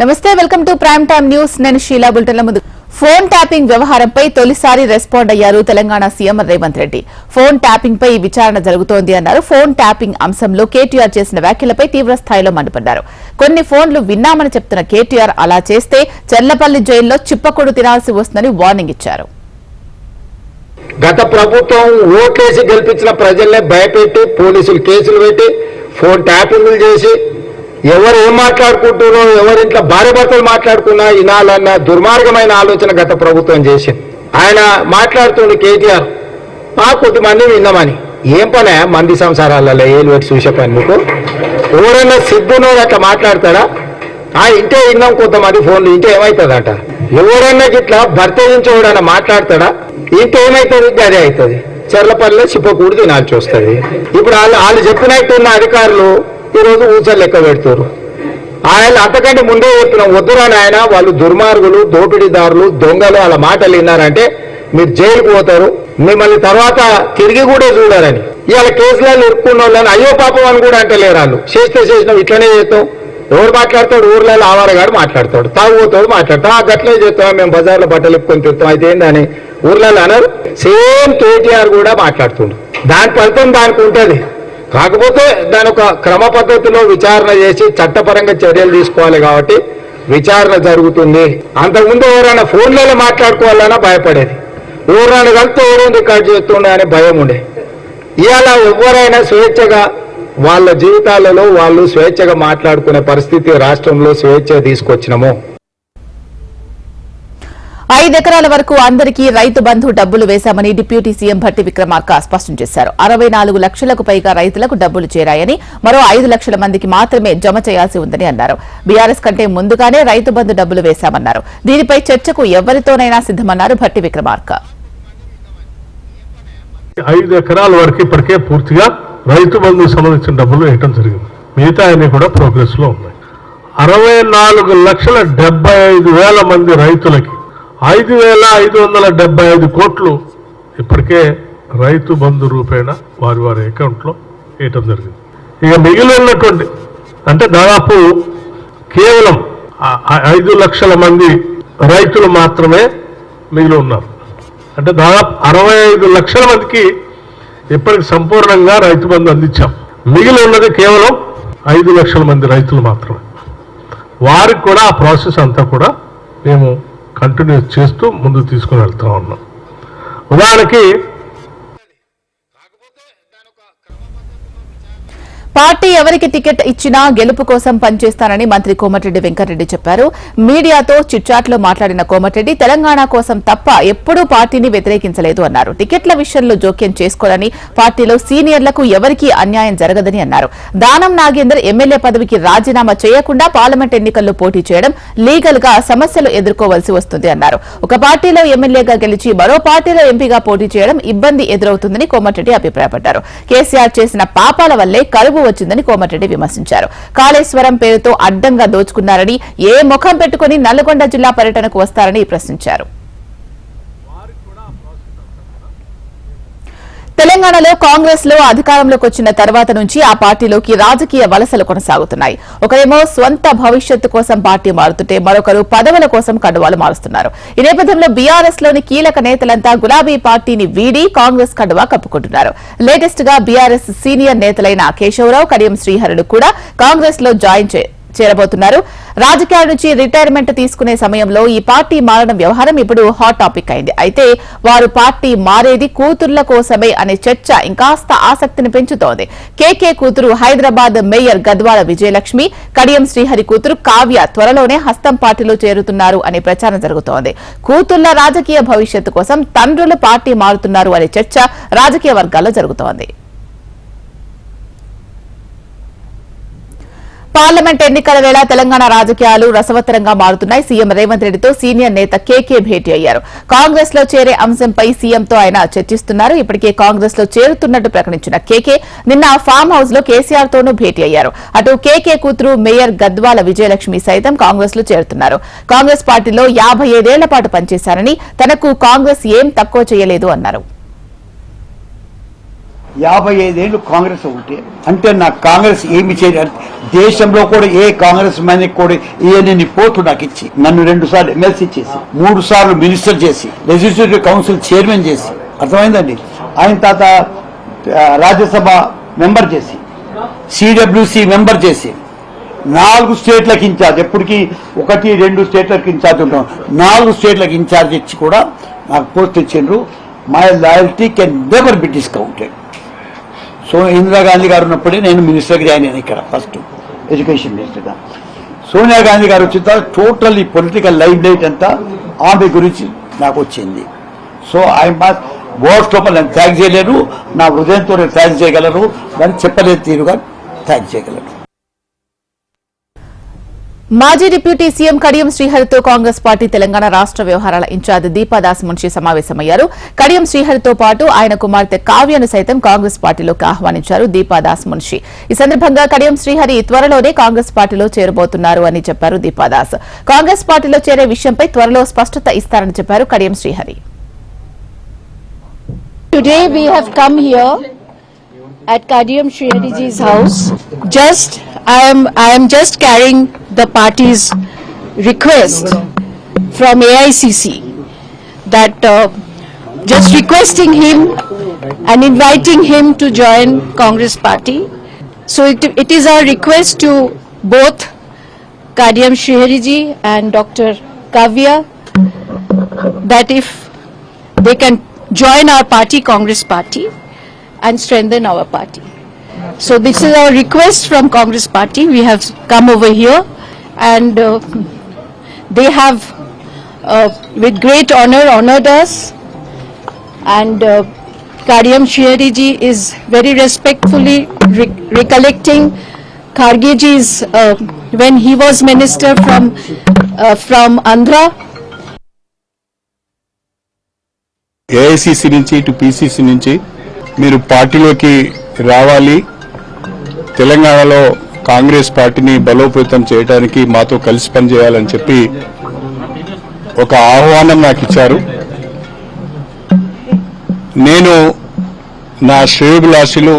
నమస్తే, welcome to prime time news. నేను షీలా. బులెటిన్ల ముందు ఫోన్ ట్యాపింగ్ వ్యవహారంపై తొలిసారి రెస్పాండ్ అయ్యారు Telangana CM Revanth Reddy. Phone tapping పై విచారణ జరుగుతోంది అన్నారు. ఫోన్ ట్యాపింగ్ అంశంలో కేటీఆర్ చేసిన వ్యాఖ్యలపై తీవ్ర స్థాయిలో మండిపడ్డారు. కొన్ని ఫోన్లు విన్నామని చెప్తున్న కేటీఆర్ అలా చేస్తే చెర్లపల్లి జైల్లో చిప్పకూడు తినాల్సి వస్తుందని వార్నింగ్ ఇచ్చారు. గత ప్రభుత్వం ఓట్లేసి గెలిపించిన ప్రజల్ని భయపెట్టి పోలీసులు కేసులు పెట్టి ఫోన్ ట్యాపింగ్లు చేసి ఎవరు ఏం మాట్లాడుకుంటున్నారో ఎవరింట్లో భార్య భర్తలు మాట్లాడుకున్నా వినాలన్న దుర్మార్గమైన ఆలోచన గత ప్రభుత్వం చేసింది. ఆయన మాట్లాడుతుండే కేటీఆర్ కొద్దిమంది విన్నామని. ఏం పనే మంది సంసారాలలో ఏలు పెట్టి చూసే పని మీకు? ఎవరైనా సిగ్గునో అట్లా మాట్లాడతాడా? ఇంటే విన్నాం కొంతమంది ఫోన్లు, ఇంటే ఏమవుతుందట? ఎవరైనా ఇట్లా భర్త నుంచి ఎవడన్నా మాట్లాడతాడా? ఇంటే ఏమవుతుంది? అదే అవుతుంది. చెర్లపల్లిలో చిప్పకూడు తినాల్సి వస్తుంది. ఇప్పుడు వాళ్ళు చెప్పినట్టున్న అధికారులు ఈరోజు ఊచలు లెక్క పెడుతున్నారు. ఆయన అంతకంటే ముందే చెప్పిన వద్దురాని ఆయన వాళ్ళు దుర్మార్గులు, దోపిడీదారులు, దొంగలు, వాళ్ళ మాటలు విన్నారంటే మీరు జైలుకు పోతారు, మిమ్మల్ని తర్వాత తిరిగి కూడా చూడారని ఇవాళ కేసులలో ఇరుక్కున్న వాళ్ళని అయ్యో పాపం అని కూడా అంటలేరు. వాళ్ళు చేసినాం ఇట్లనే చేస్తాం. ఎవరు మాట్లాడతాడు? ఊర్లలో ఆవారగాడు మాట్లాడతాడు, తాగుపోతాడు మాట్లాడతాం, గట్లనే చేస్తాం, మేము బజార్లో బట్టలు ఇప్పుకొని తిరుగుతాం, అయితే ఏందని ఊర్లలో అన్నారు. సేమ్ కేటీఆర్ కూడా మాట్లాడుతుండు. దాని ఫలితం దానికి ఉంటుంది. కాకపోతే దాని ఒక క్రమ పద్ధతిలో విచారణ చేసి చట్టపరంగా చర్యలు తీసుకోవాలి. కాబట్టి విచారణ జరుగుతుంది. అంతకుముందు ఎవరైనా ఫోన్లలో మాట్లాడుకోవాలన్నా భయపడేది, ఎవరైనా కలిస్తే ఎవరైనా రికార్డు చేస్తుండే అనే భయం ఉండే. ఇవాళ ఎవరైనా స్వేచ్ఛగా వాళ్ళ జీవితాలలో వాళ్ళు స్వేచ్ఛగా మాట్లాడుకునే పరిస్థితి రాష్ట్రంలో స్వేచ్ఛ తీసుకొచ్చినాము. 5 ఎకరాల వరకు అందరికీ రైతు బంధు డబ్బులు వేశామని డిప్యూటీ సీఎం భట్టి విక్రమార్క స్పష్టం చేశారు. 64 లక్షలకు పైగా రైతులకు డబ్బులు చేరాయని, మరో 5 లక్షల మందికి మాత్రమే జమ చేయాల్సి ఉందని అన్నారు. బీఆర్ఎస్ కంటే ముందుగానే రైతు బంధు డబ్బులు వేశామన్నారు. దీనిపై చర్చకు ఎవరితోనైనా సిద్దమన్నారు భట్టి విక్రమార్క. 5 ఎకరాల వరకు ఇప్పటికే పూర్తిగా రైతు బంధుకు సంబంధించిన డబ్బులు వేయటం జరిగింది. మిగతా అన్ని కూడా ప్రోగ్రెస్ లో ఉన్నాయి. 64,75,000 మంది రైతులకి 5,575 కోట్లు ఇప్పటికే రైతు బంధు రూపేణ వారి వారి అకౌంట్లో వేయటం జరిగింది. ఇక మిగిలి ఉన్నటువంటి అంటే దాదాపు కేవలం 5 లక్షల మంది రైతులు మాత్రమే మిగిలి ఉన్నారు. అంటే దాదాపు 65 లక్షల మందికి ఇప్పటికి సంపూర్ణంగా రైతు బంధు అందించాం. మిగిలి ఉన్నది కేవలం 5 లక్షల మంది రైతులు మాత్రమే. వారికి కూడా ఆ ప్రాసెస్ అంతా కూడా మేము కంటిన్యూ చేస్తూ ముందుకు తీసుకుని వెళ్తా ఉన్నాం. ఉదాహరణకి పార్టీ ఎవరికి టికెట్ ఇచ్చినా గెలుపు కోసం పనిచేస్తానని మంత్రి కోమటిరెడ్డి వెంకటరెడ్డి చెప్పారు. మీడియాతో చిట్చాట్లో మాట్లాడిన కోమటిరెడ్డి తెలంగాణ కోసం తప్ప ఎప్పుడూ పార్టీని వ్యతిరేకించలేదు అన్నారు. టికెట్ల విషయంలో జోక్యం చేసుకోవాలని, పార్టీలో సీనియర్లకు ఎవరికీ అన్యాయం జరగదని అన్నారు. దానం నాగేందర్ ఎమ్మెల్యే పదవికి రాజీనామా చేయకుండా పార్లమెంట్ ఎన్నికల్లో పోటీ చేయడం లీగల్ గా సమస్యలు ఎదుర్కోవాల్సి వస్తుంది అన్నారు. ఒక పార్టీలో ఎమ్మెల్యేగా గెలిచి మరో పార్టీలో ఎంపీగా పోటీ చేయడం ఇబ్బంది ఎదురవుతుందని కోమటిరెడ్డి అభిప్రాయపడ్డారు. కేసీఆర్ చేసిన పాపాల వల్లే కరువు వచ్చిందని కోమటిరెడ్డి విమర్శించారు. కాళేశ్వరం పేరుతో అడ్డంగా దోచుకున్నారని, ఏ ముఖం పెట్టుకుని నల్లగొండ జిల్లా పర్యటనకు వస్తారని ప్రశ్నించారు. తెలంగాణలో కాంగ్రెస్ లో అధికారంలోకి వచ్చిన తర్వాత నుంచి ఆ పార్టీలోకి రాజకీయ వలసలు కొనసాగుతున్నాయి. ఒకరేమో స్వంత భవిష్యత్తు కోసం పార్టీ మారుతుంటే మరొకరు పదవుల కోసం కండువాలు మారుస్తున్నారు. ఈ నేపథ్యంలో బీఆర్ఎస్ లోని కీలక నేతలంతా గులాబీ పార్టీని వీడి కాంగ్రెస్ కండువా కప్పుకుంటున్నారు. లేటెస్ట్ గా బీఆర్ఎస్ సీనియర్ నేతలైన కేశవరావు, కడియం శ్రీహరుడు కూడా కాంగ్రెస్ లో చేరబోతున్నారు. రాజకీయాల నుంచి రిటైర్మెంట్ తీసుకునే సమయంలో ఈ పార్టీ మారడం వ్యవహారం ఇప్పుడు హాట్ టాపిక్ అయింది. అయితే వారు పార్టీ మారేది కూతుర్ల కోసమే అనే చర్చ ఇంకాస్త ఆసక్తిని పెంచుతోంది. కేకే కూతురు హైదరాబాద్ మేయర్ గద్వాల విజయలక్ష్మి, కడియం శ్రీహరి కూతురు కావ్య త్వరలోనే హస్తం పార్టీలో చేరుతున్నారు అనే ప్రచారం జరుగుతోంది. కూతుర్ల రాజకీయ భవిష్యత్తు కోసం తండ్రులు పార్టీ మారుతున్నారు అనే చర్చ రాజకీయ వర్గాల్లో జరుగుతోంది. పార్లమెంట్ ఎన్నికల వేళ తెలంగాణ రాజకీయాలు రసవత్తరంగా మారుతున్నాయి. సీఎం రేవంత్ రెడ్డితో సీనియర్ నేత కేకే భేటీ అయ్యారు. కాంగ్రెస్ లో చేరే అంశంపై సీఎంతో ఆయన చర్చిస్తున్నారు. ఇప్పటికే కాంగ్రెస్ లో చేరుతున్నట్టు ప్రకటించిన కేకే నిన్న ఫామ్ హౌస్ లో కేసీఆర్ తోనూ భేటీ అయ్యారు. అటు కేకే కూతురు మేయర్ గద్వాల విజయలక్ష్మి సైతం కాంగ్రెస్ లో చేరుతున్నారు. కాంగ్రెస్ పార్టీలో 55 ఏళ్ల పాటు పనిచేశారని, తనకు కాంగ్రెస్ ఏం తక్కువ చేయలేదు అన్నారు. 55 ఏళ్ళు కాంగ్రెస్ ఉంటే అంటే నాకు కాంగ్రెస్ ఏమి చేయలేదు. దేశంలో కూడా ఏ కాంగ్రెస్ మ్యాన్ కూడా ఇవన్నీ పోర్టు నాకు ఇచ్చి నన్ను 2 సార్లు ఎమ్మెల్సీ చేసి 3 సార్లు మినిస్టర్ చేసి లెజిస్లేటివ్ కౌన్సిల్ చైర్మన్ చేసి అర్థమైందండి. ఆయన తాత రాజ్యసభ మెంబర్ చేసి సిడబ్ల్యూసి మెంబర్ చేసి 4 స్టేట్లకు ఇన్ఛార్జ్, ఎప్పటికీ 1, 2 స్టేట్లకు ఇన్ఛార్జ్ ఉంటాం, 4 స్టేట్లకు ఇన్ఛార్జ్ ఇచ్చి కూడా నాకు పోస్ట్ ఇచ్చిండ్రు. My loyalty can never be discounted. So Indira Gandhi గారు ఉన్నప్పుడే నేను మినిస్టర్గా జాయిన్ అయ్యాను ఇక్కడ, ఫస్ట్ ఎడ్యుకేషన్ మినిస్టర్గా. సోనియా గాంధీ గారు వచ్చిన తర్వాత టోటల్ ఈ పొలిటికల్ లైఫ్ లైట్ అంతా ఆమె గురించి నాకు వచ్చింది. సో ఐ మస్ట్ వర్డ్స్ లోపల నేను థ్యాంక్స్ చేయలేను, నా హృదయంతో నేను థ్యాంక్స్ చేయగలను, దాన్ని చెప్పలేదు తీరుగా థ్యాంక్స్ చేయగలను. మాజీ డిప్యూటీ సీఎం కడియం శ్రీహరితో కాంగ్రెస్ పార్టీ తెలంగాణ రాష్ట్ర వ్యవహారాల ఇన్ఛార్జ్ దీపాదాస్ మున్షి సమావేశమయ్యారు. కడియం శ్రీహరితో పాటు ఆయన కుమార్తె కావ్యను సైతం కాంగ్రెస్ పార్టీలోకి ఆహ్వానించారు దీపాదాస్ మున్షి. ఈ సందర్భంగా కడియం శ్రీహరి త్వరలోనే కాంగ్రెస్ పార్టీలో చేరబోతున్నారు అని చెప్పారు దీపాదాస్. కాంగ్రెస్ పార్టీలో చేరే విషయంపై త్వరలో స్పష్టత ఇస్తారని చెప్పారు Kadiyam Srihari. Today we have come here at Kadiyam Shrihariji's house. I am just carrying the party's request from AICC that just requesting him and inviting him to join Congress party. So it is our request to both Kadiyam Shrihariji and Dr. Kavya that if they can join our party, Congress party, and strengthen our party. So this is our request from Congress party. We have come over here and they have with great honor honored us, and Kadiyam Shrihariji is very respectfully recollecting Khargeji's when he was minister from Andhra. AICC నుంచి ఇటు PCC నుంచి మీరు పార్టీలోకి రావాలి, తెలంగాణలో కాంగ్రెస్ పార్టీని బలోపేతం చేయడానికి మాతో కలిసి పనిచేయాలని చెప్పి ఒక ఆహ్వానం నాకు ఇచ్చారు. నేను నా శ్రేయోభిలాషులు,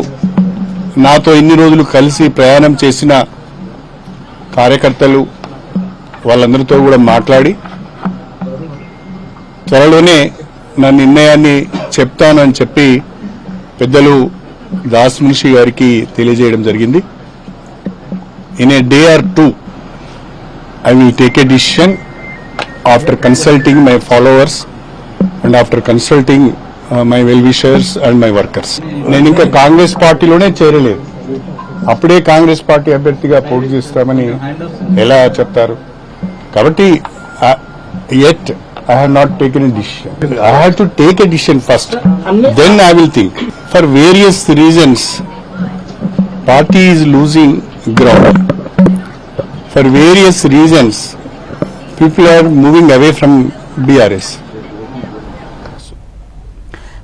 నాతో ఇన్ని రోజులు కలిసి ప్రయాణం చేసిన కార్యకర్తలు వాళ్ళందరితో కూడా మాట్లాడి త్వరలోనే నా నిర్ణయాన్ని చెప్తానని చెప్పి పెద్దలు దాస్ మున్షి గారికి తెలియజేయడం జరిగింది. In a day or 2 I will take a decision after consulting my followers and after consulting my well wishers and my workers. నేను ఇంకా కాంగ్రెస్ పార్టీలోనే చేరలేదు, అప్పుడే కాంగ్రెస్ పార్టీ అభ్యర్థిగా పోటీ చేస్తామని ఎలా చెప్తారు? కాబట్టి yet I have not taken a decision. I have to take a decision first. Then I will think. For various reasons, party is losing ground. For various reasons, people are moving away from BRS.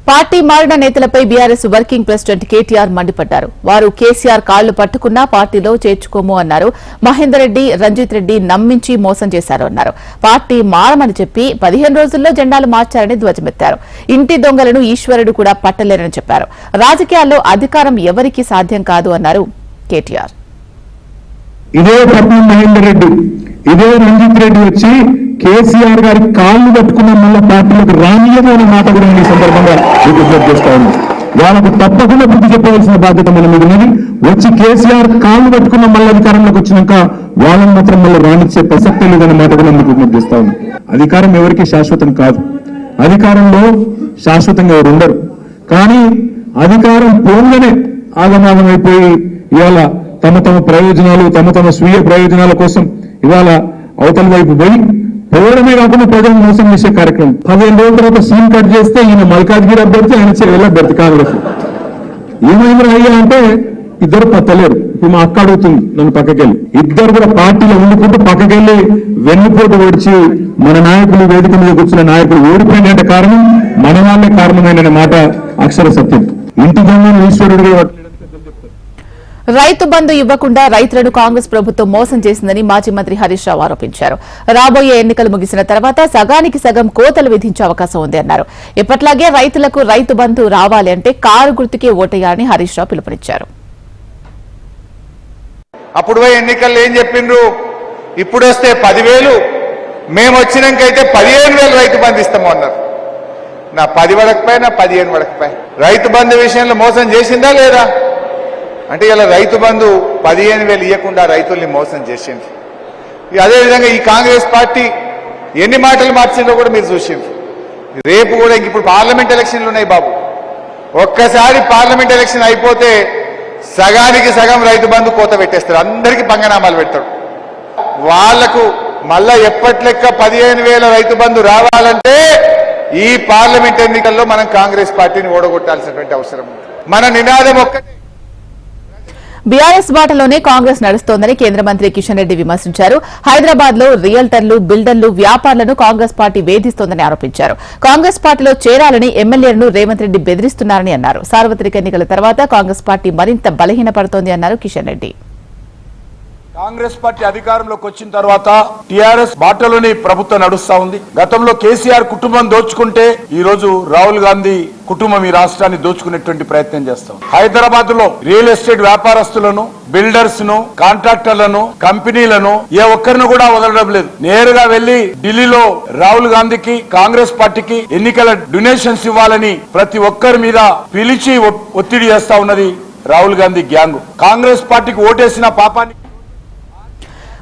Party మారిన నేతలపై BRS working president KTR మండిపడ్డారు. వారు కేసీఆర్ కాళ్లు పట్టుకున్నా పార్టీలో చేర్చుకోము అన్నారు. మహేందర్ రెడ్డి, రంజిత్ రెడ్డి నమ్మించి మోసం చేశారు అన్నారు. పార్టీ మారమని చెప్పి 15 రోజుల్లో జెండాలు మార్చారని ధ్వజమెత్తారు. ఇంటి దొంగలను ఈశ్వరుడు కూడా పట్టలేరని చెప్పారు. రాజకీయాల్లో అధికారం ఎవరికీ సాధ్యం కాదు అన్నారు కేటీఆర్. ఇదే పట్నం మహేందర్ రెడ్డి, ఇదే రంజిత్ రెడ్డి వచ్చి కేసీఆర్ గారి కాళ్ళు పట్టుకున్న మళ్ళీ పార్టీలకు రానియదు అనే మాట కూడా ఈ సందర్భంగా విజ్ఞప్తి చేస్తా ఉన్నాం. వాళ్ళకు తప్పకుండా బుద్ధి చెప్పవలసిన బాధ్యత మన మీద ఉన్నది. వచ్చి కేసీఆర్ కాళ్ళు పట్టుకున్న మళ్ళీ అధికారంలోకి వచ్చినాక వాళ్ళని మాత్రం మళ్ళీ రానిచ్చే ప్రసక్తే లేదనే మాట కూడా మీకు విజ్ఞప్తి చేస్తా ఉన్నాం. అధికారం ఎవరికి శాశ్వతం కాదు, అధికారంలో శాశ్వతంగా ఎవరు ఉండరు. కానీ అధికారం పోగానే ఆగమాగమైపోయి ఇవాళ తమ తమ ప్రయోజనాలు, తమ తమ స్వీయ ప్రయోజనాల కోసం ఇవాళ అవతల వైపు పోయి పోవడమే కాకుండా ప్రజలను మోసం చేసే కార్యక్రమం. 15 రోజుల తర్వాత సీన్ కట్ చేస్తే ఈయన మల్కాజ్గిరి అభ్యర్థి, ఆయన చెల్లెల అభ్యర్థి కాంగ్రెస్. ఏమైంది అయ్యా అంటే ఇద్దరు పత్తలేరు. ఇప్పుడు మా అక్క అడుగుతుంది నన్ను పక్కకెళ్ళి, ఇద్దరు కూడా పార్టీలో ఉండుకుంటూ పక్కకెళ్ళి వెన్నుపోటు ఓడిచి మన నాయకులు వేదిక మీద కూర్చున్న నాయకులు ఓడిపోయిన కారణం మన వాళ్ళే కారణమైన మాట అక్షర సత్యం. ఇంటి దొంగను ఈశ్వరుడిగా రైతు బంధు ఇవ్వకుండా రైతులను కాంగ్రెస్ ప్రభుత్వం మోసం చేసిందని మాజీ మంత్రి హరీష్ రావు ఆరోపించారు. రాబోయే ఎన్నికలు ముగిసిన తర్వాత సగానికి సగం కోతలు విధించే అవకాశం ఉంది అన్నారు. ఎప్పట్లాగే రైతులకు రైతు బంధు రావాలి అంటే కారు గుర్తుకే ఓటేయాలని హరీష్ రావు పిలుపునిచ్చారు. అప్పుడు పోయి ఎన్నికల్లో ఏం చెప్పిండ్రు, ఇప్పుడు వస్తే 10,000, మేము వచ్చినాకైతే 15,000 రైతు బంధు ఇస్తాము అన్నారు. నా 10 వడకపోయి నా 15 వడకపోయి రైతు బంధు విషయంలో మోసం చేసిందా లేదా అంటే ఇలా రైతు బంధు 15,000 ఇవ్వకుండా రైతుల్ని మోసం చేసింది. అదేవిధంగా ఈ కాంగ్రెస్ పార్టీ ఎన్ని మాటలు మార్చిందో కూడా మీరు చూసిండ్రు. రేపు కూడా ఇంక ఇప్పుడు పార్లమెంట్ ఎలక్షన్లు ఉన్నాయి బాబు. ఒక్కసారి పార్లమెంట్ ఎలక్షన్ అయిపోతే సగానికి సగం రైతు బంధు కోత పెట్టేస్తారు, అందరికీ పంగనామాలు పెడతాడు. వాళ్లకు మళ్ళా ఎప్పటి లెక్క 15,000 రైతు బంధు రావాలంటే ఈ పార్లమెంట్ ఎన్నికల్లో మనం కాంగ్రెస్ పార్టీని ఓడగొట్టాల్సినటువంటి అవసరం ఉంది. మన నినాదం ఒక్కటే. బీఆర్ఎస్ బాటలోనే కాంగ్రెస్ నడుస్తోందని కేంద్ర మంత్రి కిషన్ రెడ్డి విమర్శించారు. హైదరాబాద్ లో రియల్టర్లు, బిల్డర్లు, వ్యాపారులను కాంగ్రెస్ పార్టీ వేధిస్తోందని ఆరోపించారు. కాంగ్రెస్ పార్టీలో చేరాలని ఎమ్మెల్యేలను రేవంత్ రెడ్డి బెదిరిస్తున్నారని అన్నారు. సార్వత్రిక ఎన్నికల తర్వాత కాంగ్రెస్ పార్టీ మరింత బలహీనపడుతోంది అన్నారు కిషన్ రెడ్డి. కాంగ్రెస్ పార్టీ అధికారంలోకి వచ్చిన తర్వాత టిఆర్ఎస్ బాటలోని ప్రభుత్వం నడుస్తా ఉంది. గతంలో కేసీఆర్ కుటుంబం దోచుకుంటే ఈ రోజు రాహుల్ గాంధీ కుటుంబం ఈ రాష్ట్రాన్ని దోచుకునేటువంటి ప్రయత్నం చేస్తాం. హైదరాబాద్ లో రియల్ ఎస్టేట్ వ్యాపారస్తులను, బిల్డర్స్ ను, కాంట్రాక్టర్లను, కంపెనీలను ఏ ఒక్కరిని కూడా వదలడం లేదు. నేరుగా వెళ్లి ఢిల్లీలో రాహుల్ గాంధీకి, కాంగ్రెస్ పార్టీకి ఎన్నికల డొనేషన్స్ ఇవ్వాలని ప్రతి ఒక్కరి మీద పిలిచి ఒత్తిడి చేస్తా ఉన్నది రాహుల్ గాంధీ గ్యాంగ్. కాంగ్రెస్ పార్టీకి ఓటేసిన పాపాన్ని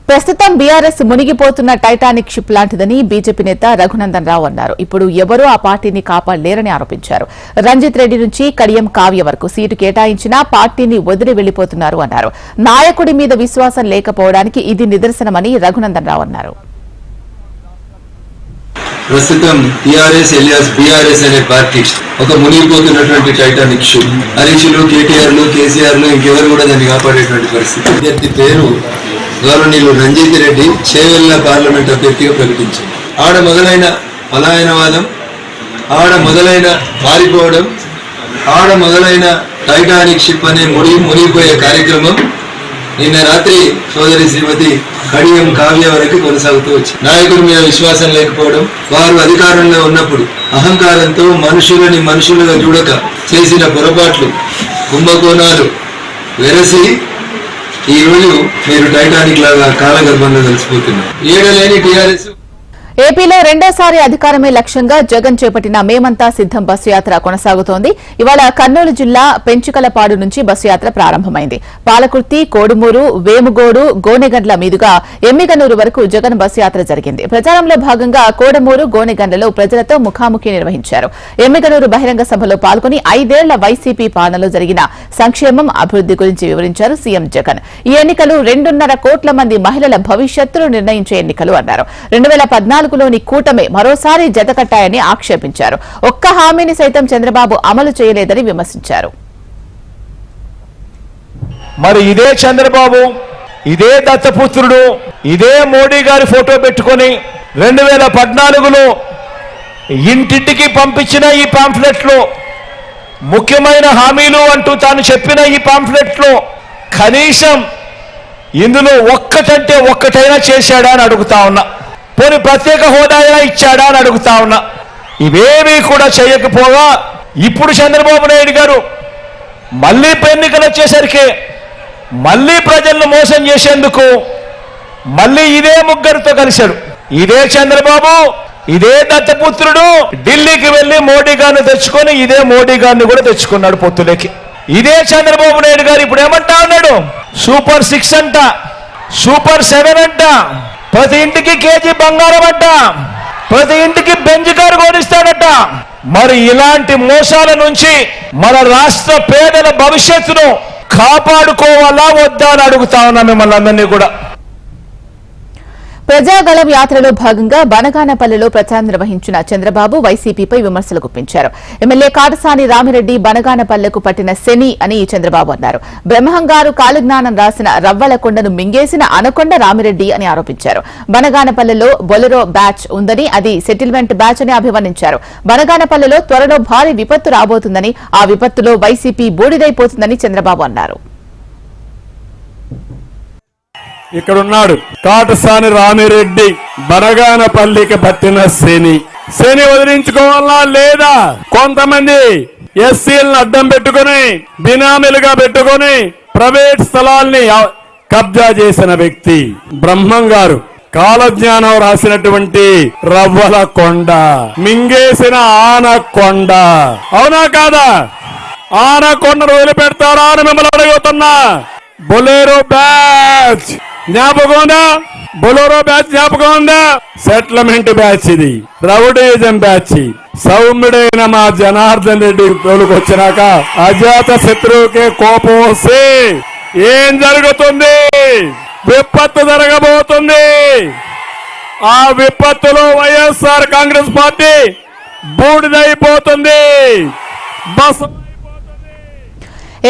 ప్రస్తుతం బీఆర్ఎస్ మునిగిపోతున్న టైటానిక్ షిప్ లాంటిదని బీజేపీ నేత రఘునందన్ రావు అన్నారు. ఇప్పుడు ఎవరూ ఆ పార్టీని కాపాడలేరని ఆరోపించారు. రంజిత్ రెడ్డి నుంచి కడియం కావ్య వరకు సీటు కేటాయించినా పార్టీని వదిలి వెళ్లిపోతున్నారు అన్నారు. నాయకుడి మీద విశ్వాసం లేకపోవడానికి ఇది నిదర్శనమని రఘునందన్ రావు అన్నారు. ప్రస్తుతం టీఆర్ఎస్ ఎలియాస్ బీఆర్ఎస్ అనే పార్టీ ఒక మునిగిపోతున్నటువంటి టైటానిక్ షిప్. హరీష్లు, కేటీఆర్లు, కేసీఆర్లు ఇంకెవరు కూడా దాన్ని కాపాడేటువంటి పరిస్థితి. అభ్యర్థి పేరు గౌరవనీయులు రంజిత్ రెడ్డి చేవెళ్ల పార్లమెంట్ అభ్యర్థిగా ప్రకటించారు. ఆడ మొదలైన పలాయనవాదం, ఆడ మొదలైన పారిపోవడం, ఆడ మొదలైన టైటానిక్ షిప్ అనే మునిగిపోయే కార్యక్రమం నిన్న రాత్రి సోదరి శ్రీమతి కడియం కావ్య వరకు కొనసాగుతూ వచ్చింది. నాయకుల మీద విశ్వాసం లేకపోవడం, వారు అధికారంలో ఉన్నప్పుడు అహంకారంతో మనుషులని మనుషులుగా చూడక చేసిన పొరపాట్లు, కుంభకోణాలు వెరసి ఈ రోజు మీరు టైటానిక్ లాగా కాలగర్భంలో కలిసిపోతున్నారు. ఏడలేని టీఆర్ఎస్ ఏపీలో రెండోసారి అధికారమే లక్ష్యంగా జగన్ చేపట్టిన మేమంతా సిద్దం బస్సు యాత్ర కొనసాగుతోంది. ఇవాళ కర్నూలు జిల్లా పెంచుకలపాడు నుంచి బస్సు యాత్ర ప్రారంభమైంది. పాలకుర్తి, కోడుమూరు, వేముగోడు, గోనెగండ్ల మీదుగా ఎమ్మిగనూరు వరకు జగన్ బస్సు యాత్ర జరిగింది. ప్రచారంలో భాగంగా కోడుమూరు, గోనెగండ్లలో ప్రజలతో ముఖాముఖి నిర్వహించారు. ఎమ్మిగనూరు బహిరంగ సభలో పాల్గొని 5 ఏళ్ల వైసీపీ పాలనలో జరిగిన సంక్షేమం, అభివృద్ది గురించి వివరించారు సీఎం జగన్. ఈ ఎన్నికలు 2.5 కోట్ల మంది మహిళల భవిష్యత్తును నిర్ణయించే ఎన్నికలు అన్నారు. 2014లోని కూటమి మరోసారి జతకట్టాయని ఆక్షేపించారు. ఒక్క హామీని సైతం చంద్రబాబు అమలు చేయలేదని విమర్శించారు. మరి ఇదే చంద్రబాబు, ఇదే దత్తపుత్రుడు, ఇదే మోడీ గారి ఫోటో పెట్టుకొని 2014లో ఇంటింటికి పంపించిన ఈ పాంఫ్లెట్ లో ముఖ్యమైన హామీలు అంటూ తాను చెప్పిన ఈ పాంఫ్లెట్ లో కనీసం ఇందులో ఒక్కటంటే ఒక్కటైనా చేశాడా అని అడుగుతా ఉన్నా. పోనీ ప్రత్యేక హోదా ఇచ్చాడా అని అడుగుతా ఉన్నా. ఇవేమీ కూడా చేయకపోగా ఇప్పుడు చంద్రబాబు నాయుడు గారు మళ్లీ ఎన్నికలు వచ్చేసరికి మళ్లీ ప్రజలను మోసం చేసేందుకు మళ్లీ ఇదే ముగ్గురితో కలిశాడు. ఇదే చంద్రబాబు, ఇదే దత్తపుత్రుడు ఢిల్లీకి వెళ్లి మోడీ గారిని తెచ్చుకొని ఇదే మోడీ గారిని కూడా తెచ్చుకున్నాడు పొత్తులకి. ఇదే చంద్రబాబు నాయుడు గారు ఇప్పుడు ఏమంటా ఉన్నాడు, సూపర్ 6 అంట, సూపర్ 7 అంట, ప్రతి ఇంటికి కేజీ బంగారం అంట, ప్రతి ఇంటికి బెంజ్ కారు కొనిస్తాడట. మరి ఇలాంటి మోసాల నుంచి మన రాష్ట్ర పేదల భవిష్యత్తును కాపాడుకోవాలా వద్దా అని అడుగుతా ఉన్నా మిమ్మల్ని అందరినీ కూడా. ప్రజాగళం యాత్రలో భాగంగా బనగానపల్లిలో ప్రచారం నిర్వహించిన చంద్రబాబు వైసీపీపై విమర్శలు గుప్పించారు. ఎమ్మెల్యే కాటసాని రామిరెడ్డి బనగానపల్లెకు పట్టిన శని అని చంద్రబాబు అన్నారు. బ్రహ్మంగారు కాలజ్ఞానం రాసిన రవ్వలకొండను మింగేసిన అనకొండ రామిరెడ్డి అని ఆరోపించారు. బనగానపల్లెలో బొలెరో బ్యాచ్ ఉందని, అది సెటిల్మెంట్ బ్యాచ్ అని అభివర్ణించారు. బనగానపల్లెలో త్వరలో భారీ విపత్తు రాబోతుందని, ఆ విపత్తులో వైసీపీ బూడిదైపోతుందని చంద్రబాబు అన్నారు. ఇక్కడున్నాడు కాటసాని రామిరెడ్డి, బనగానపల్లికి పట్టిన శని వదిలించుకోవాలా లేదా? కొంతమంది ఎస్సీలను అడ్డం పెట్టుకుని బినామీలుగా పెట్టుకుని ప్రైవేట్ స్థలాల్ని కబ్జా చేసిన వ్యక్తి బ్రహ్మం గారు కాలజ్ఞానం రాసినటువంటి రవ్వల కొండ మింగేసిన ఆనకొండ. అవునా కాదా? ఆనకొండను వదిలిపెడతారా అని మిమ్మల్ని అడుగుతున్నా. బొలేరో బ్యాచ్ జ్ఞాపకం ఉందా? బొలేరో బ్యాచ్ జ్ఞాపకం ఉందా? సెటిల్మెంట్ బ్యాచ్ ఇది, రౌడీజం బ్యాచ్. సౌమ్యుడైన మా జనార్దన్ రెడ్డి తోలుకొచ్చినాక అజాత శత్రువుకే కోపం వస్తే ఏం జరుగుతుంది? విపత్తు జరగబోతుంది. ఆ విపత్తులో వైఎస్ఆర్ కాంగ్రెస్ పార్టీ బూడిదైపోతుంది. బస్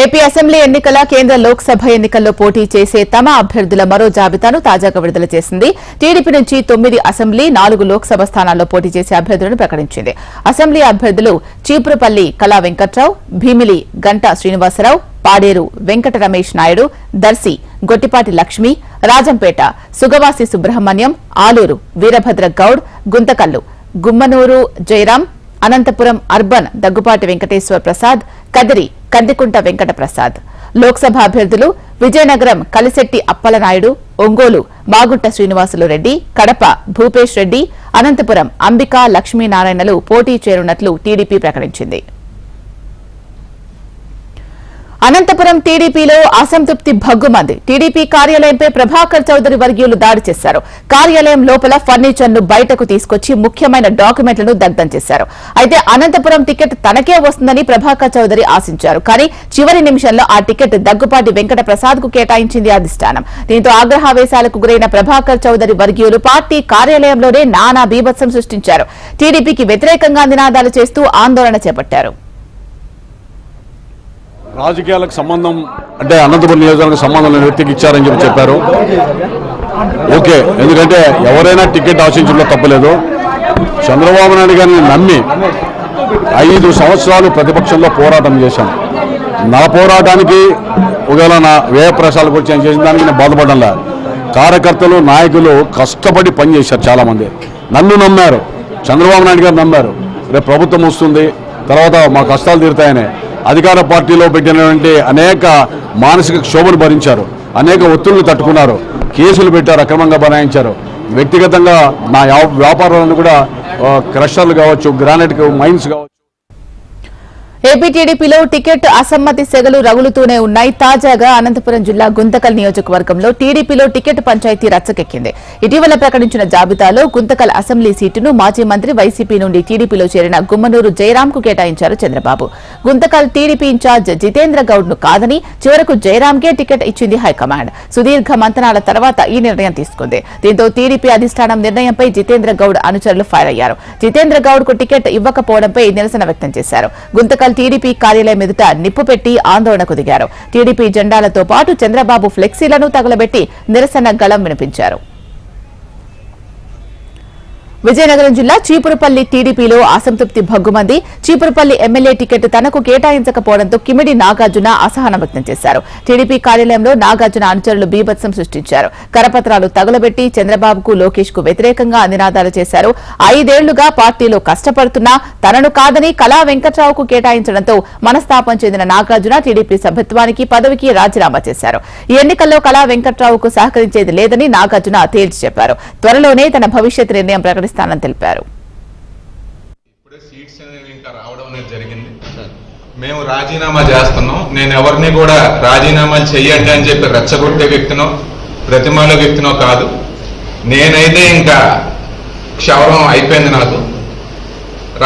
ఏపీ అసెంబ్లీ ఎన్నికల కేంద్ర లోక్సభ ఎన్నికల్లో పోటీ చేసే తమ అభ్యర్థుల మరో జాబితాను తాజాగా విడుదల చేసింది. టీడీపీ నుంచి 9 అసెంబ్లీ, 4 లోక్సభ స్థానాల్లో పోటీ చేసే అభ్యర్థులను ప్రకటించింది. అసెంబ్లీ అభ్యర్థులు చీపురుపల్లి కళా వెంకట్రావు, భీమిలి గంటా శ్రీనివాసరావు, పాడేరు వెంకట రమేష్ నాయుడు, దర్శి గొట్టిపాటి లక్ష్మి, రాజంపేట సుగవాసి సుబ్రహ్మణ్యం, ఆలూరు వీరభద్ర గౌడ్, గుంతకల్లు గుమ్మనూరు జయరాం, అనంతపురం అర్బన్ దగ్గుపాటి వెంకటేశ్వర ప్రసాద్, కదిరి కందికుంట వెంకట ప్రసాద్. లోక్సభ అభ్యర్థులు విజయనగరం కలిశెట్టి అప్పలనాయుడు, ఒంగోలు మాగుంట శ్రీనివాసులు రెడ్డి, కడప భూపేష్ రెడ్డి, అనంతపురం అంబికా లక్ష్మీనారాయణలు పోటీ చేరున్నట్లు టీడీపీ ప్రకటించింది. అనంతపురం టీడీపీలో అసంతృప్తి భగ్గుమంది. టీడీపీ కార్యాలయంపై ప్రభాకర్ చౌదరి వర్గీయులు దాడి చేశారు. కార్యాలయం లోపల ఫర్నిచర్ ను బయటకు తీసుకొచ్చి ముఖ్యమైన డాక్యుమెంట్లను దగ్ధం చేశారు. అయితే అనంతపురం టికెట్ తనకే వస్తుందని ప్రభాకర్ చౌదరి ఆశించారు. కానీ చివరి నిమిషంలో ఆ టికెట్ దగ్గుపాటి వెంకట ప్రసాద్ కు కేటాయించింది అధిష్టానం. దీంతో ఆగ్రహావేశాలకు గురైన ప్రభాకర్ చౌదరి వర్గీయులు పార్టీ కార్యాలయంలోనే నానా బీభత్సం సృష్టించారు. టీడీపీకి వ్యతిరేకంగా నినాదాలు చేస్తూ ఆందోళన చేపట్టారు. రాజకీయాలకు సంబంధం అంటే అనంతపురం నియోజకవర్గ సంబంధం లేని వ్యక్తికి ఇచ్చారని చెప్పారు. ఓకే, ఎందుకంటే ఎవరైనా టికెట్ ఆశించడంలో తప్పలేదు. చంద్రబాబు నాయుడు గారిని నమ్మి 5 సంవత్సరాలు ప్రతిపక్షంలో పోరాటం చేశాను. నా పోరాటానికి ఒకవేళ నా వ్యయ ప్రసాదాలకు వచ్చి చేసిన దానికి నేను బాధపడంలా. కార్యకర్తలు నాయకులు కష్టపడి పనిచేశారు. చాలామంది నన్ను నమ్మారు, చంద్రబాబు నాయుడు గారు నమ్మారు. రేపు ప్రభుత్వం వస్తుంది, తర్వాత మా కష్టాలు తీరుతాయని అధికార పార్టీలో పెట్టినటువంటి అనేక మానసిక క్షోభను భరించారు, అనేక ఒత్తిళ్లు తట్టుకున్నారు, కేసులు పెట్టారు, అక్రమంగా బనాయించారు. వ్యక్తిగతంగా నా వ్యాపారాలను కూడా క్రషర్లు కావచ్చు, గ్రానైట్ మైన్స్ కావచ్చు. ఏపీ టీడీపీలో టికెట్ అసమ్మతి సెగలు రగులుతూనే ఉన్నాయి. తాజాగా అనంతపురం జిల్లా గుంతకల్ నియోజకవర్గంలో టీడీపీలో టికెట్ పంచాయతీ రచ్చకెక్కింది. ఇటీవల ప్రకటించిన జాబితాలో గుంతకల్ అసెంబ్లీ సీటును మాజీ మంత్రి వైసీపీ నుండి టీడీపీలో చేరిన గుమ్మనూరు జయరాంకు కేటాయించారు చంద్రబాబు. గుంతకల్ టీడీపీ ఇన్ఛార్జ్ జితేంద్ర గౌడ్ ను కాదని చివరకు జయరాంకే టికెట్ ఇచ్చింది హైకమాండ్. సుదీర్ఘ మంతనాల తర్వాత ఈ నిర్ణయం తీసుకుంది. దీంతో టీడీపీ అధిష్టానం నిర్ణయంపై జితేంద్ర గౌడ్ అనుచరులు ఫైర్ అయ్యారు. జితేంద్ర గౌడ్ కు టికెట్ ఇవ్వకపోవడంపై నిరసన వ్యక్తం చేశారు. గుంతకల్ టీడీపీ కార్యాలయం ఎదుట నిప్పు పెట్టి ఆందోళనకు దిగారు. టీడీపీ జెండాలతో పాటు చంద్రబాబు ఫ్లెక్సీలను తగలబెట్టి నిరసన గళం వినిపించారు. విజయనగరం జిల్లా చీపురుపల్లి టీడీపీలో అసంతృప్తి భగ్గుమంది. చీపురుపల్లి ఎమ్మెల్యే టికెట్ తనకు కేటాయించకపోవడంతో కిమిడి నాగార్జున అసహనం వ్యక్తం చేశారు. టీడీపీ కార్యాలయంలో నాగార్జున అనుచరులు బీభత్సం సృష్టించారు. కరపత్రాలు తగులబెట్టి చంద్రబాబుకు లోకేష్ కు వ్యతిరేకంగా నినాదాలు చేశారు. 5 ఏళ్లుగా పార్టీలో కష్టపడుతున్నా తనను కాదని కళా వెంకట్రావుకు కేటాయించడంతో మనస్తాపం చెందిన నాగార్జున టీడీపీ సభ్యత్వానికి పదవికి రాజీనామా చేశారు. ఈ ఎన్నికల్లో కళా వెంకట్రావుకు సహకరించేది లేదని నాగార్జున తేల్చి చెప్పారు. త్వరలోనే తన భవిష్యత్ నిర్ణయం ప్రకటిస్తానని తెలిపారు. ఇప్పుడే సీట్స్ అనేవి ఇంకా రావడం అనేది జరిగింది. మేము రాజీనామా చేస్తున్నాం. నేను ఎవరిని కూడా రాజీనామాలు చెయ్యండి అని చెప్పి రెచ్చగొట్టే వ్యక్తినో ప్రతిమాల వ్యక్తినో కాదు. నేనైతే ఇంకా క్షవరం అయిపోయింది. నాకు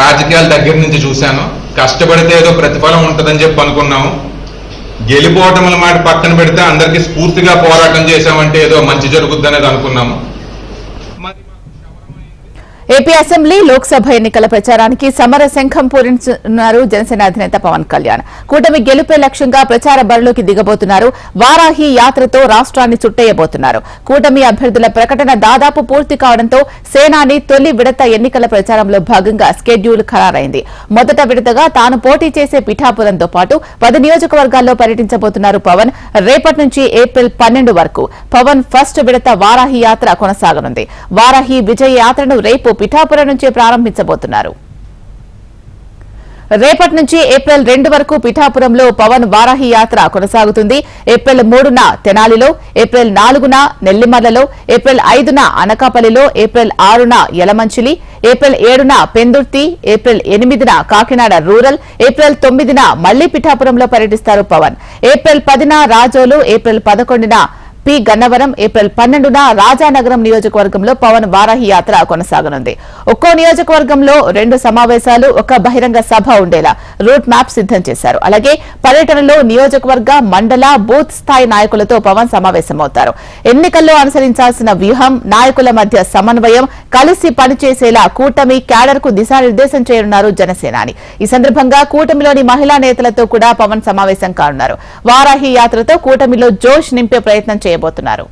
రాజకీయాల దగ్గర నుంచి చూశాను. కష్టపడితే ఏదో ప్రతిఫలం ఉంటుందని చెప్పి అనుకున్నాము. గెలిపోవటముల మాట పక్కన పెడితే అందరికీ స్ఫూర్తిగా పోరాటం చేశామంటే ఏదో మంచి జరుగుద్ది అనేది అనుకున్నాము. ఏపీ అసెంబ్లీ లోక్సభ ఎన్నికల ప్రచారానికి సమర శంఖం పూరించనున్నారు జనసేన అధినేత పవన్ కళ్యాణ్. కూటమి గెలుపే లక్ష్యంగా ప్రచార బరిలోకి దిగబోతున్నారు. వారాహి యాత్రతో రాష్ట్రాన్ని చుట్టేయబోతున్నారు. కూటమి అభ్యర్థుల ప్రకటన దాదాపు పూర్తి కావడంతో సేనాని తొలి విడత ఎన్నికల ప్రచారంలో భాగంగా స్కెడ్యూల్ ఖరారైంది. మొదట విడతగా తాను పోటీ చేసే పిఠాపురంతో పాటు 10 నియోజకవర్గాల్లో పర్యటించబోతున్నారు పవన్. రేపటి నుంచి ఏప్రిల్ 12 వరకు పవన్ ఫస్ట్ విడత వారాహి యాత్ర కొనసాగనుంది. వారాహి విజయ యాత్రను రేపు పిఠాపురం నుంచే ప్రారంభించబోతున్నారు. రేపటి నుంచి ఏప్రిల్ 2 వరకు పిఠాపురంలో పవన్ వారాహి యాత్ర కొనసాగుతుంది. ఏప్రిల్ 3న తెనాలిలో, ఏప్రిల్ 4న నెల్లిమర్లలో, ఏప్రిల్ 5న అనకాపల్లిలో, ఏప్రిల్ 6న యలమంచిలి, ఏప్రిల్ 7న పెందుర్తి, ఏప్రిల్ 8న కాకినాడ రూరల్, ఏప్రిల్ 9న మళ్లీ పిఠాపురంలో పర్యటిస్తారు పవన్. ఏప్రిల్ 10న రాజోలు, ఏప్రిల్ 11న పి గన్నవరం, ఏప్రిల్ 12న రాజానగరం నియోజకవర్గంలో పవన్ వారాహి యాత్ర కొనసాగనుంది. ఒక్కో నియోజకవర్గంలో 2 సమావేశాలు, 1 బహిరంగ సభ ఉండేలా రూట్ మ్యాప్ సిద్దం చేశారు. అలాగే పర్యటనలో నియోజకవర్గ, మండల, బూత్ స్థాయి నాయకులతో పవన్ సమావేశమవుతారు. ఎన్నికల్లో అనుసరించాల్సిన వ్యూహం, నాయకుల మధ్య సమన్వయం, కలిసి పనిచేసేలా కూటమి క్యాడర్ కు దిశానిర్దేశం చేయనున్నారు జనసేనాని. ఈ సందర్భంగా కూటమిలోని మహిళా నేతలతో కూడా పవన్ సమావేశం కానున్నారు. వారాహి యాత్రతో కూటమిలో జోష్ నింపే ప్రయత్నం చేయబోతున్నారు.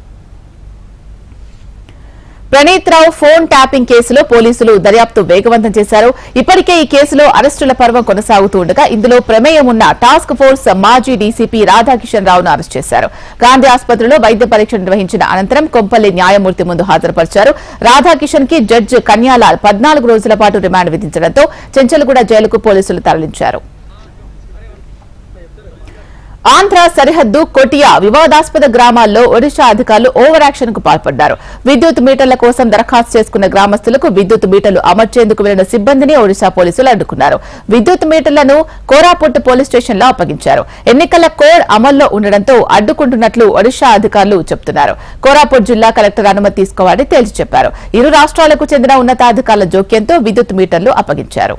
ప్రణీత్ రావు ఫోన్ ట్యాపింగ్ కేసులో పోలీసులు దర్యాప్తు వేగవంతం చేశారు. ఇప్పటికే ఈ కేసులో అరెస్టుల పర్వం కొనసాగుతూ ఉండగా ఇందులో ప్రమేయం ఉన్న టాస్క్ ఫోర్స్ మాజీ డీసీపీ రాధాకిషన్ రావును అరెస్ట్ చేశారు. గాంధీ ఆసుపత్రిలో వైద్య పరీక్ష నిర్వహించిన అనంతరం కొంపల్లి న్యాయమూర్తి ముందు హాజరుపరిచారు. రాధాకిషన్ కి జడ్జి కన్యాలాల్ 14 రోజుల పాటు రిమాండ్ విధించడంతో చెంచల్గూడ జైలుకు పోలీసులు తరలించారు. ఆంధ్ర సరిహద్దు కొటియా వివాదాస్పద గ్రామాల్లో ఒడిషా అధికారులు ఓవర్ యాక్షన్ కు పాల్పడ్డారు. విద్యుత్ మీటర్ల కోసం దరఖాస్తు చేసుకున్న గ్రామస్తులకు విద్యుత్ మీటర్లు అమర్చేందుకు వెళ్లిన సిబ్బందిని ఒడిషా పోలీసులు అడ్డుకున్నారు. విద్యుత్ మీటర్లను కోరాపుట్ పోలీస్ స్టేషన్ లో అప్పగించారు. ఎన్నికల కోడ్ అమల్లో ఉండడంతో అడ్డుకుంటున్నట్లు ఒడిషా అధికారులు చెబుతున్నారు. కోరాపుట్ జిల్లా కలెక్టర్ అనుమతి తీసుకోవాలని తేల్చి చెప్పారు. ఇరు రాష్ట్రాలకు చెందిన ఉన్నతాధికారుల జోక్యంతో విద్యుత్ మీటర్లు అప్పగించారు.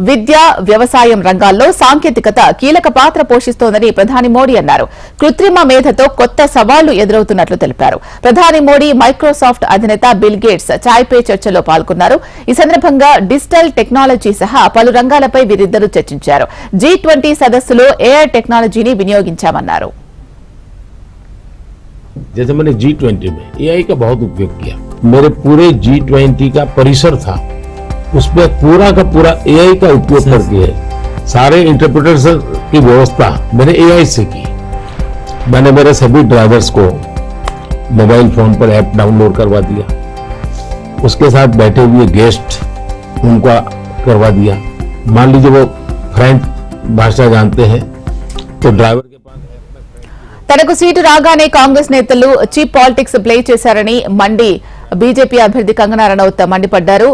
విద్య, వ్యవసాయం రంగాల్లో సాంకేతికత కీలక పాత్ర పోషిస్తోందని ప్రధాని మోడీ అన్నారు. కృత్రిమ మేధతో కొత్త సవాళ్లు ఎదురవుతున్నట్లు తెలిపారు. ప్రధాని మోడీ మైక్రోసాఫ్ట్ అధినేత బిల్ గేట్స్ చాయ్ పే చర్చలో పాల్గొన్నారు. ఈ సందర్భంగా డిజిటల్ టెక్నాలజీ సహా పలు రంగాలపై వీరిద్దరూ చర్చించారు. G20 సదస్సులో ఏఐ టెక్నాలజీని వినియోగించామన్నారు. जैसे मैंने G20 में AI का बहुत उपयोग किया, मेरे पूरे G20 का परिसर था, उसमें पूरा का पूरा AI का उपयोग करके सारे इंटरप्रिटेशन की व्यवस्था मैंने AI से की. मैंने मेरे सभी ड्राइवर्स को मोबाइल फोन पर ऐप डाउनलोड करवा दिया. उसके साथ बैठे हुए गेस्ट उनका करवा दिया. मान लीजिए वो फ्रेंच भाषा जानते हैं तो ड्राइवर के पास తనకు సీటు రాగానే కాంగ్రెస్ నేతలు చీప్ పాలిటిక్స్ ప్లే చేశారని మండి బీజేపీ అభ్యర్థి కంగనా రనౌత్ మండిపడ్డారు.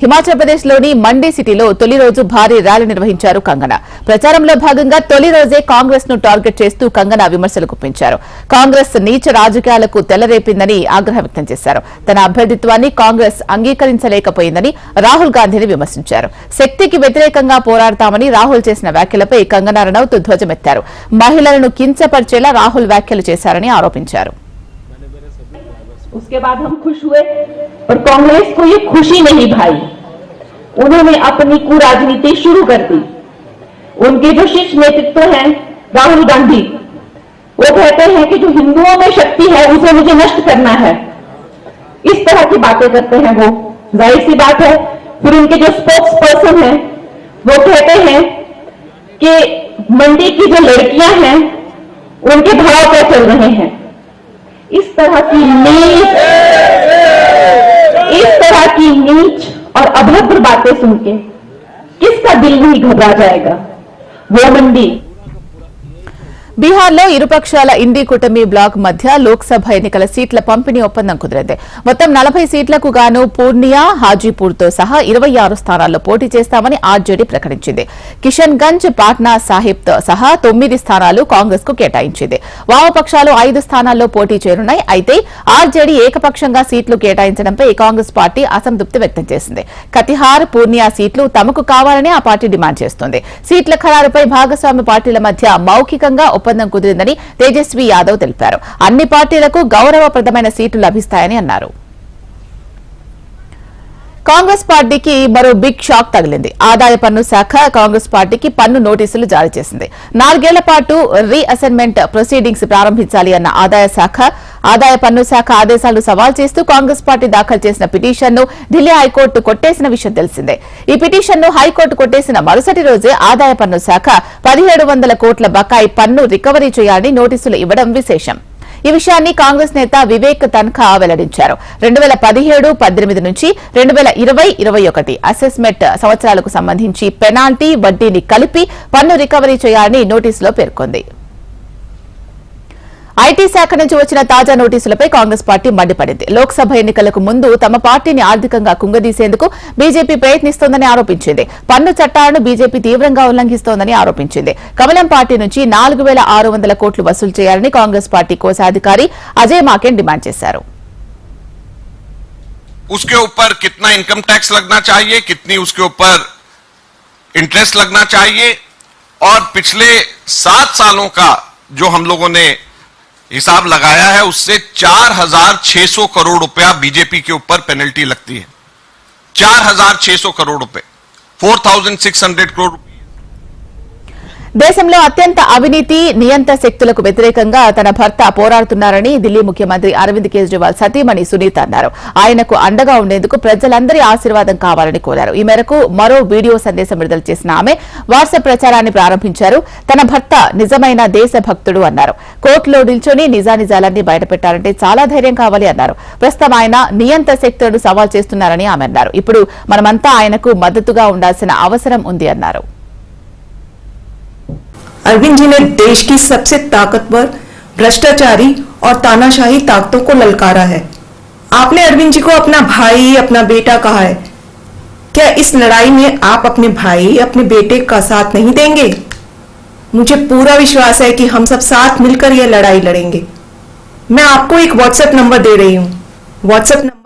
హిమాచల్ ప్రదేశ్ లోని మండి సిటీలో తొలి రోజు భారీ ర్యాలీ నిర్వహించారు కంగనా. ప్రచారంలో భాగంగా తొలి రోజే కాంగ్రెస్ ను టార్గెట్ చేస్తూ కంగనా విమర్శలు గుప్పించారు. కాంగ్రెస్ నీచ రాజకీయాలకు తెల్లరేపిందని ఆగ్రహం వ్యక్తం చేశారు. తన అభ్యర్థిత్వాన్ని కాంగ్రెస్ అంగీకరించలేకపోయిందని రాహుల్ గాంధీని విమర్శించారు. శక్తికి వ్యతిరేకంగా పోరాడతామని రాహుల్ చేసిన వ్యాఖ్యలపై కంగనా రనౌత్ ధ్వజమెత్తారు. మహిళలను కించపరిచేలా రాహుల్ వ్యాఖ్యలు చేశారని ఆరోపించారు. उसके बाद हम खुश हुए और कांग्रेस को ये खुशी नहीं भाई. उन्होंने अपनी कुराजनीति शुरू कर दी. उनके जो शीर्ष नेतृत्व हैं राहुल गांधी, वो कहते हैं कि जो हिंदुओं में शक्ति है उसे मुझे नष्ट करना है. इस तरह की बातें करते हैं वो. जाहिर सी बात है. फिर उनके जो स्पोक्स पर्सन हैं वो कहते हैं कि मंडी की जो लड़कियां हैं उनके भाव क्या चल रहे हैं. इस तरह की नीच और अभद्र बातें सुन के किसका दिल नहीं घबरा जाएगा. वो मंडी బీహార్లో ఇరుపక్షాల ఇండీ కూటమి బ్లాక్ మధ్య లోక్సభ ఎన్నికల సీట్ల పంపిణీ ఒప్పందం కుదిరింది. మొత్తం 40 సీట్లకు గాను పూర్నియా, హాజీపూర్తో సహా 26 స్థానాల్లో పోటీ చేస్తామని ఆర్జేడీ ప్రకటించింది. కిషన్ గంజ్, పాట్నా సాహిబ్తో సహా 9 స్థానాలు కాంగ్రెస్ కు కేటాయించింది. వామపక్షాలు 5 స్థానాల్లో పోటీ చేరున్నాయి. అయితే ఆర్జేడీ ఏకపక్షంగా సీట్లు కేటాయించడంపై కాంగ్రెస్ పార్టీ అసంతృప్తి వ్యక్తం చేసింది. కతిహార్, పూర్నియా సీట్లు తమకు కావాలని ఆ పార్టీ డిమాండ్ చేస్తోంది. సీట్ల ఖరారుపై భాగస్వామ్య పార్టీల మధ్య మౌఖికంగా ఒప్పందం కుదిరిందని తేజస్వి యాదవ్ తెలిపారు. అన్ని పార్టీలకు గౌరవప్రదమైన సీట్లు లభిస్తాయని అన్నారు. కాంగ్రెస్ పార్టీకి మరో బిగ్ షాక్ తగిలింది. ఆదాయ పన్ను శాఖ కాంగ్రెస్ పార్టీకి పన్ను నోటీసులు జారీ చేసింది. 4 ఏళ్ల పాటు రీ అసైన్మెంట్ ప్రొసీడింగ్స్ ప్రారంభించాలి అన్న ఆదాయ పన్ను శాఖ ఆదేశాలను సవాల్ చేస్తూ కాంగ్రెస్ పార్టీ దాఖలు చేసిన పిటిషన్ను ఢిల్లీ హైకోర్టు కొట్టేసిన విషయం తెలిసిందే. ఈ పిటిషన్ను హైకోర్టు కొట్టేసిన మరుసటి రోజే ఆదాయ పన్ను శాఖ 1700 కోట్ల బకాయి పన్ను రికవరీ చేయాలని నోటీసులు ఇవ్వడం విశేషం. ఈ విషయాన్ని కాంగ్రెస్ నేత వివేక్ తన్ఖా వెల్లడించారు. 2017-18 నుంచి 2020-21 అసెస్మెంట్ సంవత్సరాలకు సంబంధించి పెనాల్టీ వడ్డీని కలిపి పన్ను రికవరీ చేయాలని నోటీసులో పేర్కొంది. ఐటీ శాఖ నుంచి వచ్చిన తాజా నోటీసులపై కాంగ్రెస్ పార్టీ మండిపడింది. లోక్సభ ఎన్నికలకు ముందు తమ పార్టీని ఆర్థికంగా కుంగదీసేందుకు బీజేపీ ప్రయత్నిస్తోందని ఆరోపించింది. పన్ను చట్టాలను బీజేపీ తీవ్రంగా ఉల్లంఘిస్తోందని ఆరోపించింది. కమలం పార్టీ నుంచి 4,600 కోట్లు వసూలు చేయాలని కాంగ్రెస్ పార్టీ కోశాధికారి అజయ్ మాకెన్ డిమాండ్ చేశారు. उसके ऊपर कितना इनकम टैक्स लगना चाहिए, कितनी उसके ऊपर इंटरेस्ट लगना चाहिए और पिछले 7 सालों का जो हम लोगों ने हिसाब लगाया है उससे 4,600 करोड़ रुपया बीजेपी के ऊपर पेनल्टी लगती है. 4,600 करोड़ रुपए, 4,600 करोड़. దేశంలో అత్యంత అవినీతి నియంత శక్తులకు వ్యతిరేకంగా తన భర్త పోరాడుతున్నారని ఢిల్లీ ముఖ్యమంత్రి అరవింద్ కేజ్రీవాల్ సతీమణి సునీత అన్నారు. ఆయనకు అండగా ఉండేందుకు ప్రజలందరి ఆశీర్వాదం కావాలని కోరారు. ఈ మేరకు మరో వీడియో సందేశం విడుదల చేసిన ఆమె వాట్సాప్ ప్రచారాన్ని ప్రారంభించారు. తన భర్త నిజమైన దేశభక్తుడు అన్నారు. కోర్టులో నిల్చొని నిజానిజాలన్నీ బయటపెట్టాలంటే చాలా ధైర్యం కావాలి అన్నారు. ప్రస్తుతం ఆయన నియంత శక్తులను సవాల్ చేస్తున్నారని ఆమె అన్నారు. ఇప్పుడు మనమంతా ఆయనకు మద్దతుగా ఉండాల్సిన అవసరం ఉంది అన్నారు. अरविंद जी ने देश की सबसे ताकतवर, भ्रष्टाचारी और तानाशाही ताकतों को ललकारा है. आपने अरविंद जी को अपना भाई, अपना बेटा कहा है. क्या इस लड़ाई में आप अपने भाई, अपने बेटे का साथ नहीं देंगे? मुझे पूरा विश्वास है कि हम सब साथ मिलकर यह लड़ाई लड़ेंगे. मैं आपको एक व्हाट्सएप नंबर दे रही हूं. व्हाट्सएप नंबर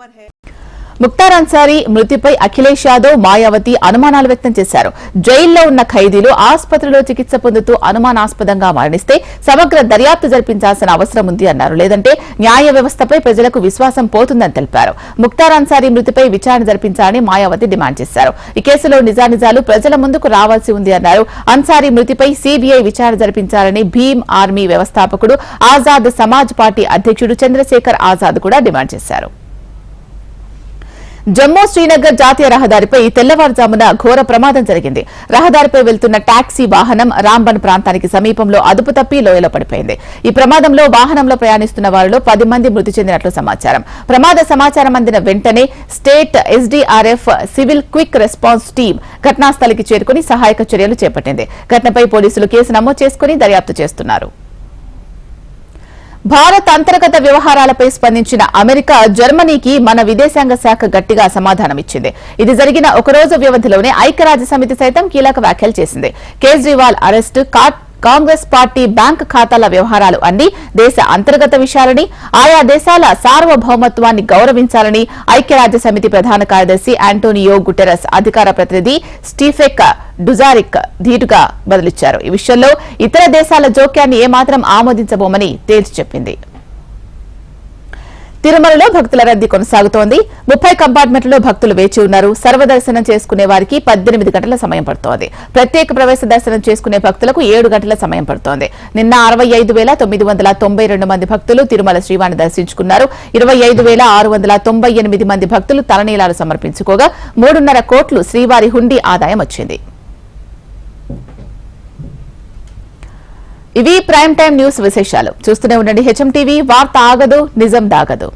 ముక్తార్ అన్సారీ మృతిపై అఖిలేష్ యాదవ్, మాయావతి అనుమానాలు వ్యక్తం చేశారు. జైల్లో ఉన్న ఖైదీలు ఆసుపత్రిలో చికిత్స పొందుతూ అనుమానాస్పదంగా మరణిస్తే సమగ్ర దర్యాప్తు జరిపించాల్సిన అవసరం ఉంది అన్నారు. లేదంటే న్యాయ వ్యవస్థపై ప్రజలకు విశ్వాసం పోతుందని తెలిపారు. ముక్తార్ అన్సారీ మృతిపై విచారణ జరిపించాలని మాయావతి డిమాండ్ చేశారు. ఈ కేసులో నిజానిజాలు ప్రజల ముందుకు రావాల్సి ఉంది అన్నారు. అన్సారీ మృతిపై సీబీఐ విచారణ జరిపించాలని భీమ్ ఆర్మీ వ్యవస్థాపకుడు, ఆజాద్ సమాజ్ పార్టీ అధ్యక్షుడు చంద్రశేఖర్ ఆజాద్ కూడా డిమాండ్ చేశారు. జమ్మూ శ్రీనగర్ జాతీయ రహదారిపై తెల్లవారుజామున ఘోర ప్రమాదం జరిగింది. రహదారిపై వెళ్తున్న టాక్సీ వాహనం రాంబన్ ప్రాంతానికి సమీపంలో అదుపు తప్పి లోయలో పడిపోయింది. ఈ ప్రమాదంలో వాహనంలో ప్రయాణిస్తున్న వారిలో 10 మంది మృతి చెందినట్లు సమాచారం. ప్రమాద సమాచారం అందిన వెంటనే state SDRF civil quick response team ఘటనాస్థలికి చేరుకుని సహాయక చర్యలు చేపట్టింది. ఘటనపై పోలీసులు కేసు నమోదు చేసుకుని దర్యాప్తు చేస్తున్నారు. భారత్ అంతర్గత వ్యవహారాలపై స్పందించిన అమెరికా జర్మనీకి మన విదేశాంగ శాఖ గట్టిగా సమాధానమిచ్చింది. ఇది జరిగిన ఒకరోజు వ్యవధిలోనే ఐక్యరాజ్యసమితి సైతం కీలక వ్యాఖ్యలు చేసింది. Kejriwal arrest, Congress party bank ఖాతాల వ్యవహారాలు అన్ని దేశ అంతర్గత విషయాలని, ఆయా దేశాల సార్వభౌమత్వాన్ని గౌరవించాలని ఐక్యరాజ్యసమితి ప్రధాన కార్యదర్శి ఆంటోనియో గుటెరస్ అధికార ప్రతినిధి స్టీఫెక్ డుజారిక్ ధీటుగా బదులిచ్చారు. ఈ విషయంలో ఇతర దేశాల జోక్యాన్ని ఏమాత్రం ఆమోదించబోమని తేల్చి చెప్పింది. తిరుమలలో భక్తుల రద్దీ కొనసాగుతోంది. 30 కంపార్ట్మెంట్లలో భక్తులు వేచి ఉన్నారు. సర్వదర్శనం చేసుకునే వారికి 18 గంటల సమయం పడుతోంది. ప్రత్యేక ప్రవేశ దర్శనం చేసుకునే భక్తులకు 7 గంటల సమయం పడుతోంది. నిన్న 65,992 మంది భక్తులు తిరుమల శ్రీవారిని దర్శించుకున్నారు. 25,698 మంది భక్తులు తలనీలాలు సమర్పించుకోగా 3.5 కోట్లు శ్రీవారి హుండీ ఆదాయం వచ్చింది. ఇవి ప్రైమ్ టైమ్ న్యూస్ విశేషాలు. చూస్తూనే ఉండండి హెచ్ఎం టీవీ. వార్త ఆగదు, నిజం దాగదు.